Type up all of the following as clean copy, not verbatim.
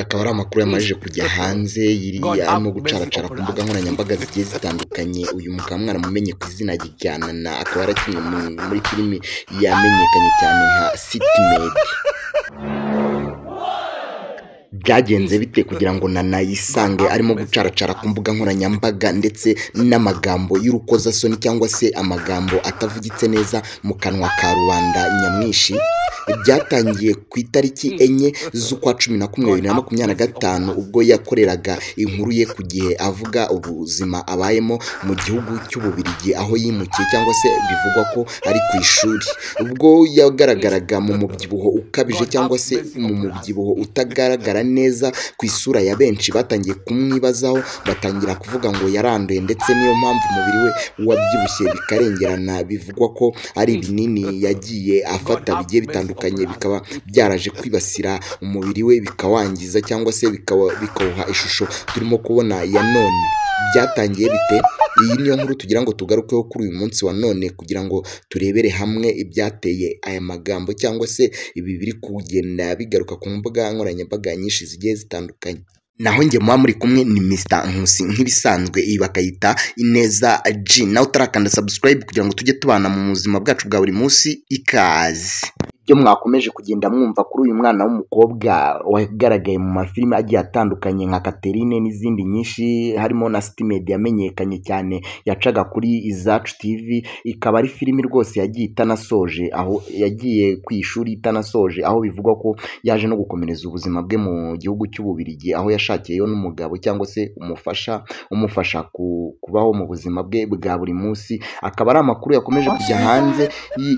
akaba ari amakuru yamajije kujya hanze arimo gucaracara ku mbuga nkoranyambaga zigiye zitandukanye. Uyu mukaba mwaramumenye ku izina rya Nana, akaba yarakinnye muri filimi yamenyekanye cyane nka City Maid. Byagenze bite kugira ngo Nana yisange arimo gucaracara ku mbuga nkoranyambaga ndetse n'amagambo y'urukozasoni cyangwa se amagambo atavugitse neza mu kanwa ka rubanda nyamwinshi? Byatangiye ku itariki 4 z'ukwa 11 2025 ubwo yakoreraga inkuru ye ku Gihe avuga ubuzima abayemo mu gihugu cy'Ububiligi aho yimukiye cyangwa se bivugwa ko ari ku ishuri. Ubwo yagaragaraga mu mubyibuho ukabije cyangwa se mu mubyibuho utagaragara neza ku isura ya benshi, batangiye kumwibazaho, batangira kuvuga ngo yaranduye ndetse niyo mpamvu umubiri we wabyibushye bikarengerana. Bivugwa ko ari ibinini yagiye afata bigiye bitandukanye bikaba byaraje kwibasira umubiri we bikawangiza cyangwa se bikawuha ishusho turimo kubona ya none. Byatangiye bite? Iyi niyo nkuru tugira ngo tugarukeho kuri uyu munsi wa none kugira ngo turebere hamwe ibyateye aya magambo cyangwa se ibi biri kugenda bigaruka ku mbuga nkoranyambaga nyinshi zigiye zitandukanye. Naho njye muba muri kumwe ni Mr Nkusi nk'ibisanzwe, iyi bakayita Ineza G. Nawe utarakanda subscribe kugira ngo tujye tubana mu buzima bwacu bwa buri munsi, ikaze. Ibyo mwakomeje kugenda mwumva kuri uyu mwana w'umukobwa wagaragaye mu mafilime agiye atandukanye nka Catherine n'izindi nyinshi, harimo na City Maid yamenyekanye cyane yacaga kuri Izacu TV. Ikaba ari filimi rwose yagiye itanasoje, aho yagiye ku ishuri itanasoje, aho bivugwa ko yaje no gukomereza ubuzima bwe mu gihugu cy'Ububiligi aho yashakiyeyo n'umugabo cyangwa se umufasha kubaho mu buzima bwe bwa buri munsi. Akaba ari amakuru yakomeje kujya hanze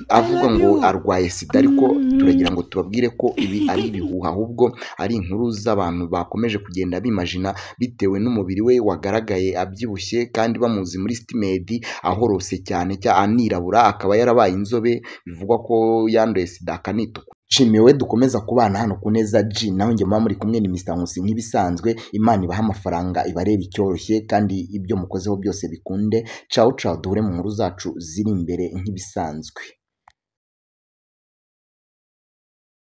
avuga ngo arwaye sida, ariko turagira ngo tubabwire ko ibi ari ibihuha, ahubwo ari inkuru z'abantu bakomeje kugenda bimajina bitewe n'umubiri we wagaragaye abyibushye kandi bamuzi muri City Maid ahorose cyane anirabura, akaba yarabaye inzobe. Bivugwa ko yanduye sida akanitukura. Nshimiwe dukomeza kubana hano ku Neza G. Naho njye muba muri kumwe ni Mr Nkusi nk'ibisanzwe. Imana ibaha amafaranga ibareba icyoroshye kandi ibyo mukozeho byose bikunde. Ciao ciao, duhure mu nkuru zacu ziri imbere nk'ibisanzwe.